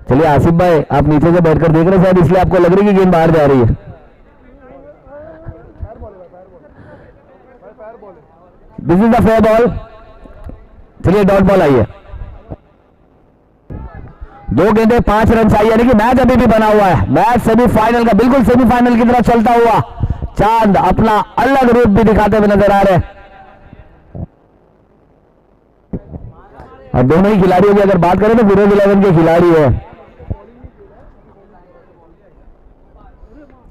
चलिए आसिफ भाई, आप नीचे से बैठकर देख रहे हैं शायद, इसलिए आपको लग रही है कि गेंद बाहर जा रही है। This is the fair ball. चलिए डॉट बॉल आई है, 2 गेंदे 5 रन चाहिए, यानी कि मैच अभी भी बना हुआ है। मैच सेमीफाइनल का, बिल्कुल सेमीफाइनल की तरह चलता हुआ चांद अपना अलग रूप भी दिखाते हुए नजर आ रहे हैं। और दोनों ही खिलाड़ियों की अगर बात करें तो फिरोज 11 के खिलाड़ी है।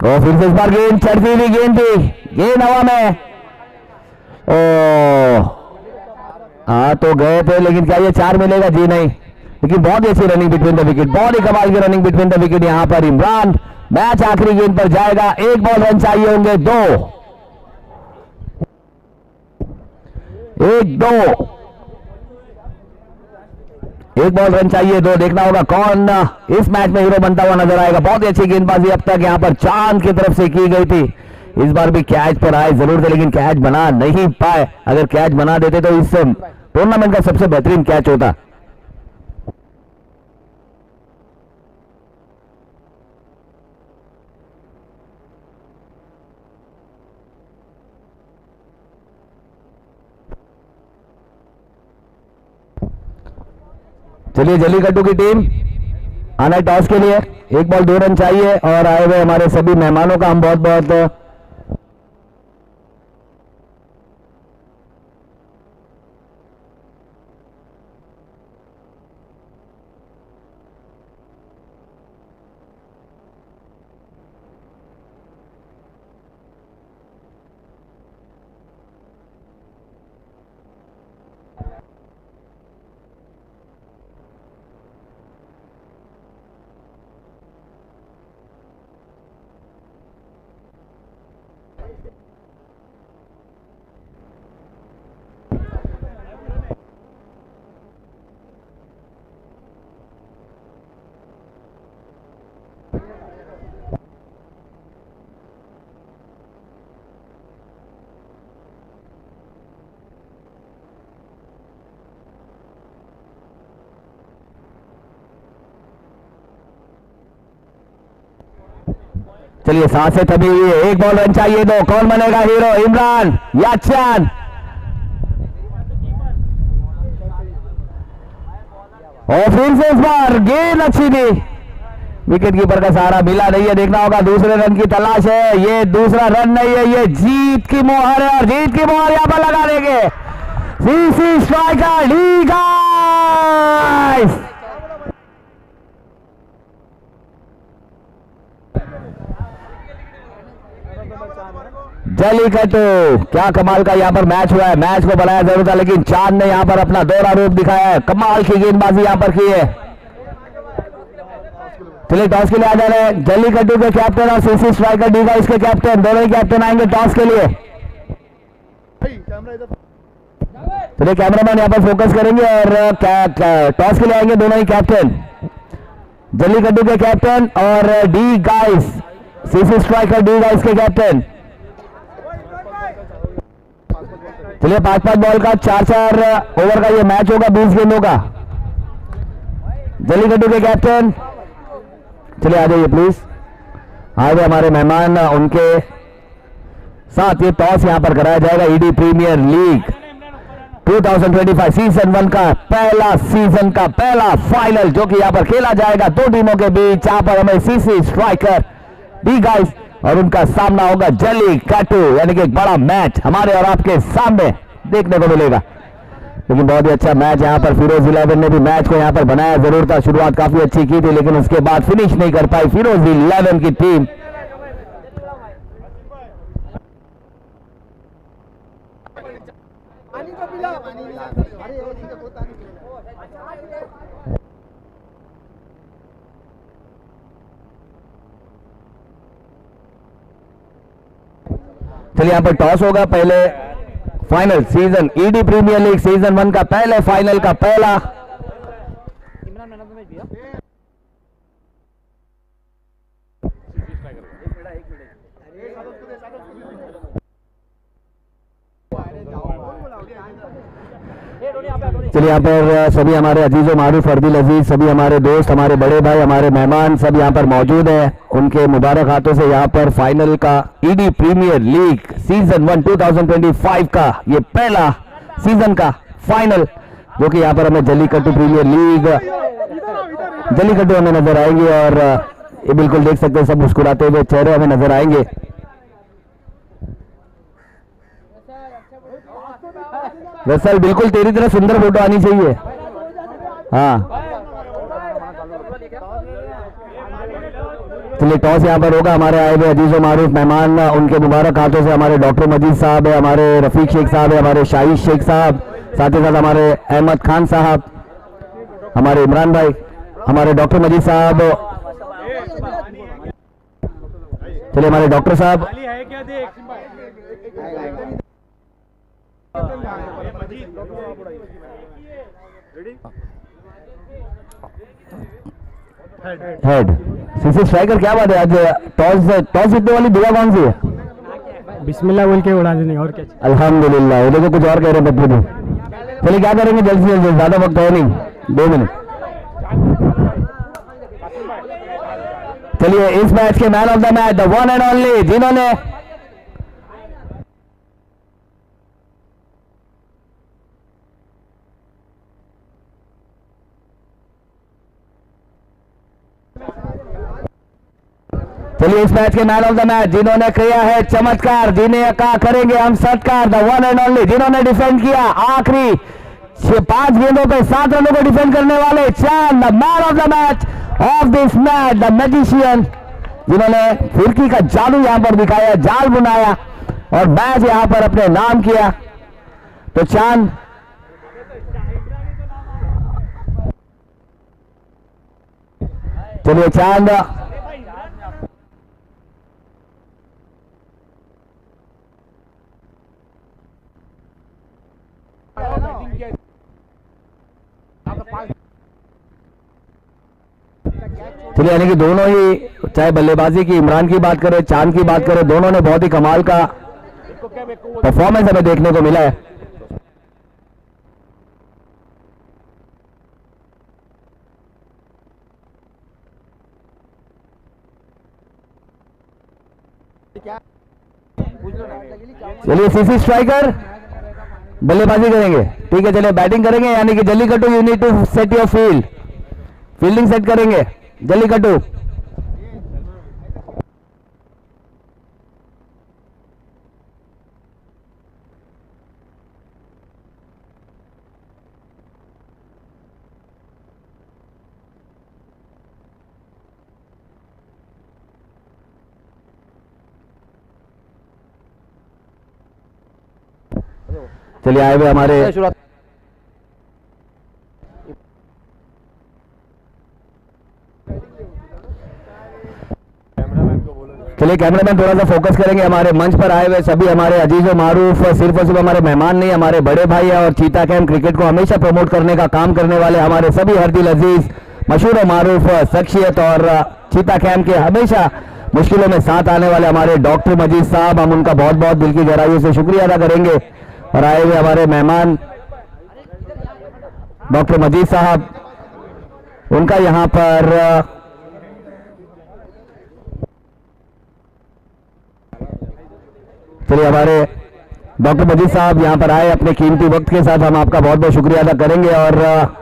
और फिर से इस बार गेंद चढ़ती हुई गेंद थी, गेंद हवा में, ओ हाँ तो गए थे, लेकिन क्या ये 4 मिलेगा? जी नहीं, लेकिन बहुत ही अच्छी रनिंग बिटवीन द विकेट, बहुत ही कमाल की रनिंग बिटवीन द विकेट यहां पर इमरान। मैच आखिरी गेंद पर जाएगा, 1 बॉल रन चाहिए होंगे, 2 1 बॉल रन चाहिए, 2। देखना होगा कौन इस मैच में हीरो बनता हुआ नजर आएगा। बहुत ही अच्छी गेंदबाजी अब तक यहां पर चांद की तरफ से की गई थी। इस बार भी कैच पर आए जरूर थे, लेकिन कैच बना नहीं पाए। अगर कैच बना देते तो इस टूर्नामेंट का सबसे बेहतरीन कैच होता। चलिए जल्लीकट्टू की टीम आना है टॉस के लिए, 1 बॉल 2 रन चाहिए। और आए हुए हमारे सभी मेहमानों का हम बहुत बहुत चलिए सांसें थमी हुई है, 1 बॉल रन चाहिए, 2। कौन बनेगा हीरो, इमरान या चांद? और फिर से इस बार गेंद अच्छी थी, विकेट कीपर का सहारा मिला नहीं है। देखना होगा, दूसरे रन की तलाश है, ये दूसरा रन नहीं है, ये जीत की मोहर है और जीत की मोहर यहां पर लगा देंगे CC striker D guys. Jallikattu, क्या कमाल का यहाँ पर मैच हुआ है। मैच को बनाया जरूर था लेकिन चांद ने यहाँ पर अपना दोहरा रूप दिखाया है। कमाल की गेंदबाजी यहाँ पर की है। चलिए टॉस के लिए आ जा रहे हैं जलीकट्टू के कैप्टन और सीसी स्ट्राइकर डी गाइस के कैप्टन, दोनों ही कैप्टन आएंगे टॉस के लिए। चलिए कैमरामैन यहाँ पर फोकस करेंगे और टॉस के लिए आएंगे दोनों ही कैप्टन, जलीकट्टू के कैप्टन और D guys CC striker D guys के कैप्टन। चलिए 5-5 बॉल का 4-4 ओवर का ये मैच होगा, 20 गेंदों का। जलीकट्टू के कैप्टन चलिए आ जाइए प्लीज। आज हमारे मेहमान उनके साथ ये टॉस यहां पर कराया जाएगा। ईडी प्रीमियर लीग 2025 सीजन 1 का पहला फाइनल जो कि यहां पर खेला जाएगा दो टीमों के बीच। यहां पर हमें सीसी स्ट्राइकर डी गाइस और उनका सामना होगा जलीकट्टू, यानी कि एक बड़ा मैच हमारे और आपके सामने देखने को मिलेगा। लेकिन बहुत ही अच्छा मैच यहाँ पर फिरोज 11 ने भी मैच को यहाँ पर बनाया जरूर था, शुरुआत काफी अच्छी की थी लेकिन उसके बाद फिनिश नहीं कर पाई फिरोज 11 की टीम। चलिए यहाँ पर टॉस होगा। पहले final season ED premier league season 1 का पहले फाइनल का पहला Imran man of the match दिया। चलिए यहाँ पर सभी हमारे अजीजों मारूफ अर्दिल अजीज, सभी हमारे दोस्त, हमारे बड़े भाई, हमारे मेहमान सब यहाँ पर मौजूद हैं। उनके मुबारक हाथों से यहाँ पर फाइनल का ईडी प्रीमियर लीग सीजन 1 2025 का ये पहला सीजन का फाइनल जो कि यहाँ पर हमें जलीकट्टू प्रीमियर लीग जलीकट्टू हमें नजर आएंगे और ये बिल्कुल देख सकते हैं सब मुस्कुराते हुए चेहरे हमें नजर आएंगे। वैसल बिल्कुल तेरी तरह सुंदर फोटो आनी चाहिए। हाँ चलिए टॉस यहाँ पर होगा। हमारे आए हुए अजीजों मारूफ मेहमान उनके मुबारक हाथों से हमारे डॉक्टर मजीद साहब है, हमारे रफीक शेख साहब है, हमारे शाहिद शेख साहब, साथ ही साथ हमारे अहमद खान साहब, हमारे इमरान भाई, हमारे डॉक्टर मजीद साहब। चलिए हमारे डॉक्टर साहब हेड सीसी स्ट्राइकर, क्या बात है आज टॉस जीतने वाली दुआ कौन सी है? बिस्मिल्लाह बोल के उड़ा देने और क्या। अल्हम्दुलिल्लाह। ये देखो कुछ और कह रहे हैं पप्पू जी। चलिए क्या करेंगे जल्द से जल्द, ज्यादा वक्त है नहीं, 2 मिनट। चलिए इस मैच के man of the match the one and only जिन्होंने चलिए इस मैच के मैन ऑफ द मैच जिन्होंने किया है चमत्कार, जिन्हें का करेंगे हम सत्कार, द वन एंड ओनली जिन्होंने डिफेंड किया आखिरी 5 गेंदों पे 7 रनों को डिफेंड करने वाले चांद, the man of the match of this match, the magician जिन्होंने फिरकी का जादू यहां पर दिखाया, जाल बुनाया और मैच यहां पर अपने नाम किया। तो चांद चलिए चांद चलिए यानी कि दोनों ही, चाहे बल्लेबाजी की इमरान की बात करें, चांद की बात करें, दोनों ने बहुत ही कमाल का परफॉर्मेंस हमें देखने को मिला है। चलिए सीसी स्ट्राइकर बल्लेबाजी करेंगे, ठीक है। चलिए बैटिंग करेंगे, यानी कि Jallikattu you need to set your fielding set करेंगे जलीकट्टू। चलिए आए हुए हमारे चलिए कैमरामैन थोड़ा सा फोकस करेंगे हमारे मंच पर आए हुए सभी हमारे अजीज व मारूफ सिर्फ और सिर्फ हमारे मेहमान नहीं हमारे बड़े भाई हैं और चीता कैंप क्रिकेट को हमेशा प्रमोट करने का काम करने वाले हमारे सभी हरदिल अजीज मशहूर व मारूफ शख्सियत और चीता कैंप के हमेशा मुश्किलों में साथ आने वाले हमारे डॉक्टर मजीद साहब, हम उनका बहुत बहुत दिल की गहराइयों से शुक्रिया अदा करेंगे। और आए हुए हमारे मेहमान डॉक्टर मजीद साहब, उनका यहाँ पर चलिए हमारे डॉक्टर मजीद साहब यहाँ पर आए अपने कीमती वक्त के साथ, हम आपका बहुत बहुत शुक्रिया अदा करेंगे और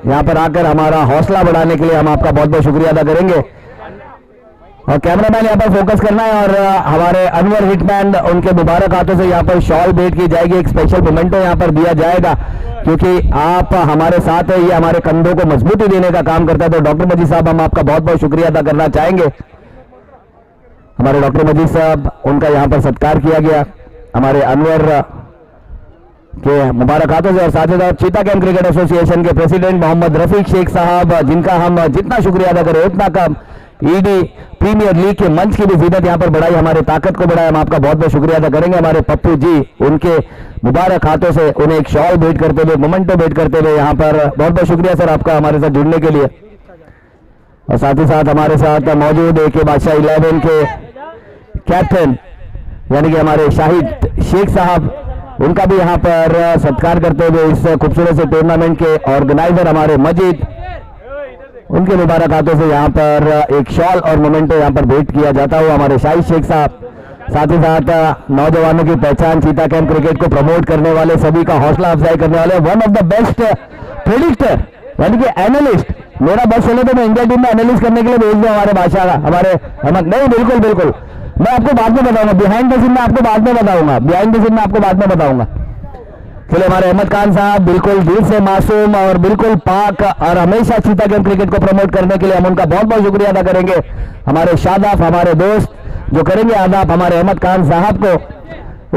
यहाँ पर आकर हमारा हौसला बढ़ाने के लिए हम आपका बहुत बहुत शुक्रिया अदा करेंगे। और कैमरामैन यहाँ पर फोकस करना है और हमारे अनवर हिटमैन, उनके मुबारक हाथों से यहाँ पर शॉल भेंट की जाएगी, एक स्पेशल मोमेंटो यहाँ पर दिया जाएगा क्योंकि आप हमारे साथ है, ये हमारे कंधों को मजबूती देने का काम करता है। तो डॉक्टर मजीद साहब हम आपका बहुत बहुत शुक्रिया अदा करना चाहेंगे। हमारे डॉक्टर मजीद साहब, उनका यहाँ पर सत्कार किया गया हमारे अनवर के मुबारक हाथों से और साथ ही साथ चीता कैंप क्रिकेट एसोसिएशन के प्रेसिडेंट मोहम्मद रफीक शेख साहब, जिनका हम जितना शुक्रिया अदा करें उतना कम। ईडी प्रीमियर लीग के मंच की भी जीनत यहाँ पर बढ़ाई, हमारे ताकत को बढ़ाया, हम आपका बहुत बहुत शुक्रिया अदा करेंगे। हमारे पप्पू जी, उनके मुबारक हाथों से उन्हें एक शॉल भेंट करते हुए, मोमेंटो भेंट करते हुए यहाँ पर बहुत बहुत शुक्रिया सर आपका हमारे साथ जुड़ने के लिए। और साथ ही साथ हमारे साथ मौजूद है के बादशाह 11 के कैप्टन यानी कि हमारे शाहिद शेख साहब, उनका भी यहाँ पर सत्कार करते हुए इस खूबसूरत से टूर्नामेंट के ऑर्गेनाइजर हमारे मजीद, उनके मुबारक हाथों से यहाँ पर एक शॉल और मोमेंटो यहाँ पर भेंट किया जाता हुआ हमारे शाहिद शेख साहब, साथ ही साथ नौजवानों की पहचान, चीता कैंप क्रिकेट को प्रमोट करने वाले, सभी का हौसला अफजाई करने वाले, one of the best predictor यानी कि एनालिस्ट। मेरा बस चले तो मैं इंडिया टीम में एनालिस्ट करने के लिए भेज दूँ हमारे बादशाह का, हमारे अहमद। नहीं बिल्कुल बिल्कुल, मैं आपको बाद में बताऊंगा, बिहाइंड द सीन में आपको बाद में बताऊंगा, बिहाइंड द सीन में आपको बाद में बताऊंगा। चलिए हमारे अहमद खान साहब बिल्कुल दिल से मासूम और बिल्कुल पाक और हमेशा चीता कैंप क्रिकेट को प्रमोट करने के लिए हम उनका बहुत बहुत शुक्रिया अदा करेंगे। हमारे शादाफ, हमारे दोस्त जो करेंगे आदाब हमारे अहमद खान साहब को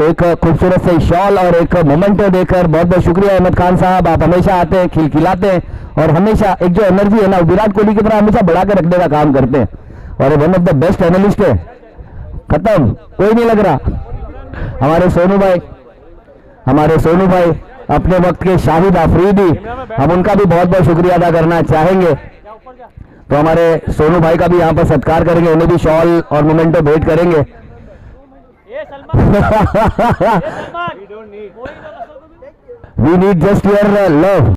एक खूबसूरत से शॉल और एक मोमेंटो देकर बहुत बहुत शुक्रिया अहमद खान साहब। आप हमेशा आते हैं, खिलखिलाते हैं और हमेशा एक जो एनर्जी है ना विराट कोहली की तरह हमेशा बढ़ा के रखने का काम करते हैं और one of the best analyst है। खत्म, कोई नहीं लग रहा। हमारे सोनू भाई अपने वक्त के शाहिद आफरीदी, हम उनका भी बहुत बहुत शुक्रिया अदा करना चाहेंगे। तो हमारे सोनू भाई का भी यहाँ पर सत्कार करेंगे, उन्हें भी शॉल और मोमेंटो भेंट करेंगे। We need just your love.